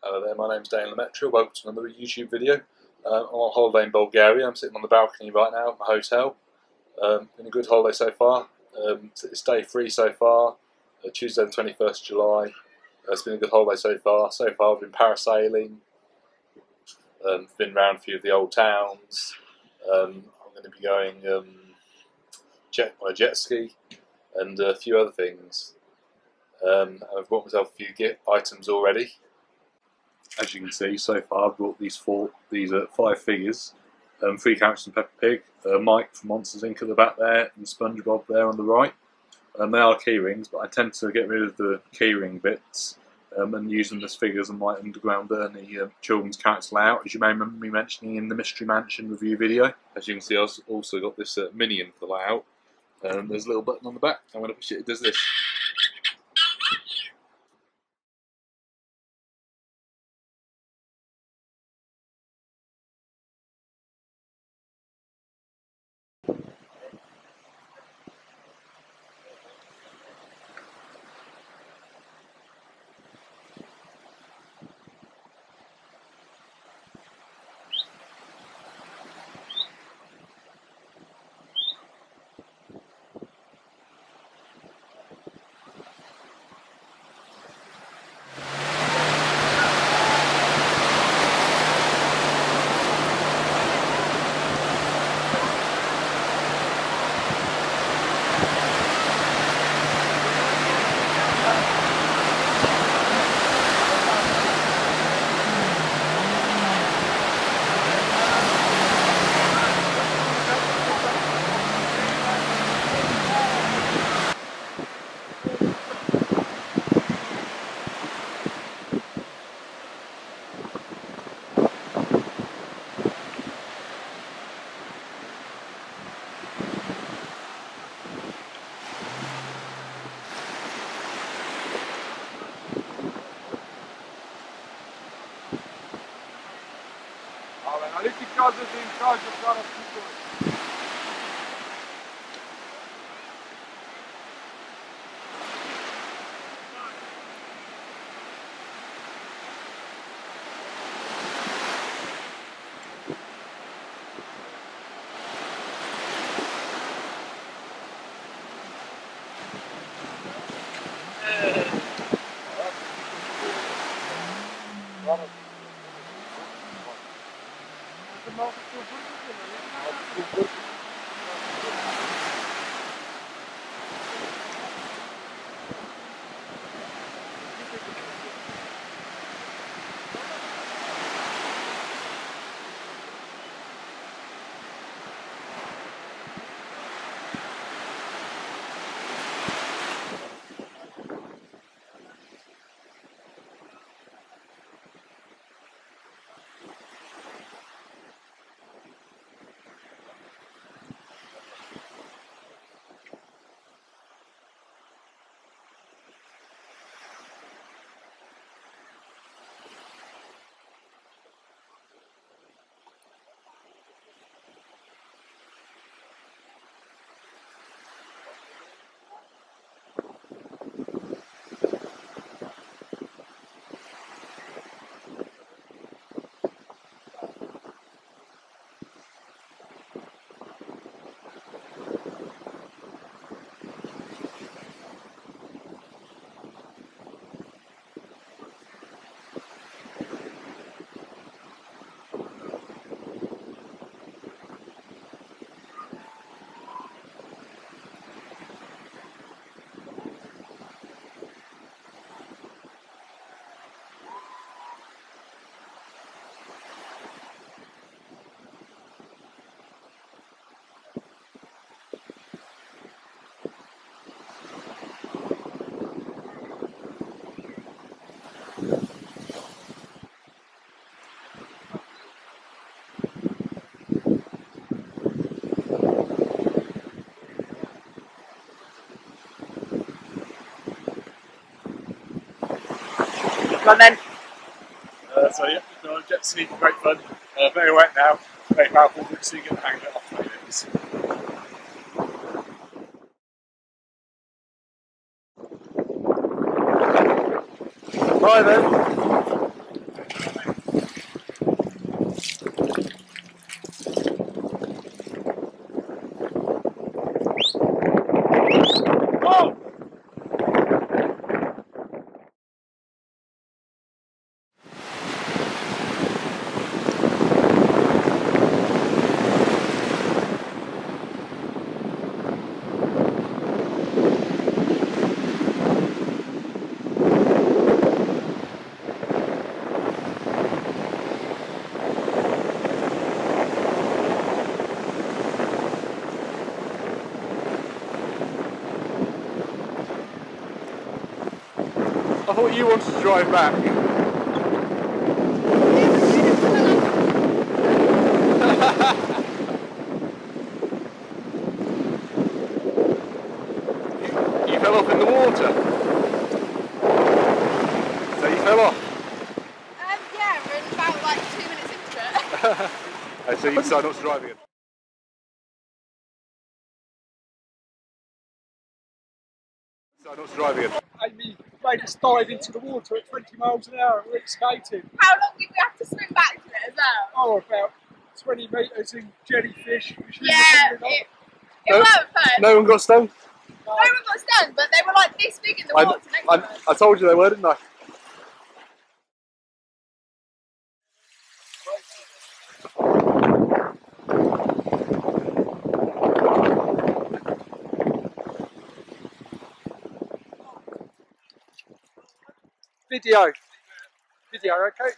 Hello there, my name's Damien Le Maistre. Welcome to another YouTube video. I'm on holiday in Bulgaria. I'm sitting on the balcony right now at my hotel. Been a good holiday so far. It's day 3 so far, Tuesday the 21st July. It's been a good holiday so far. So far I've been parasailing, been around a few of the old towns. I'm going to be going on a jet ski and a few other things. I've bought myself a few items already. As you can see, so far I've bought these 5 figures. 3 characters and Peppa Pig, Mike from Monsters Inc. at the back there, and SpongeBob there on the right. They are key rings, but I tend to get rid of the keyring bits and use them as figures on my Underground Ernie children's character layout, as you may remember me mentioning in the Mystery Mansion review video. As you can see, I've also got this minion for the layout. There's a little button on the back. I'm going to push it, it does this. Ali ti kaže da im kaže sada putove. Come on then. So yeah, on a jet ski, great fun. Very wet now, very powerful, so you get the hang of it after 20 minutes. Hi then. thought you wanted to drive back. You fell off in the water. So you fell off? Yeah, we're about like 2 minutes into it. So you decided not to drive again? Decided not to drive again? Amy made us dive into the water at 20 miles an hour and we're skating. How long did we have to swim back to it as well? Oh, about 20 metres in jellyfish. Yeah, it weren't fun. No one got stung? No one got stung, but they were like this big in the water next to us. I told you they were, didn't I? Video, okay?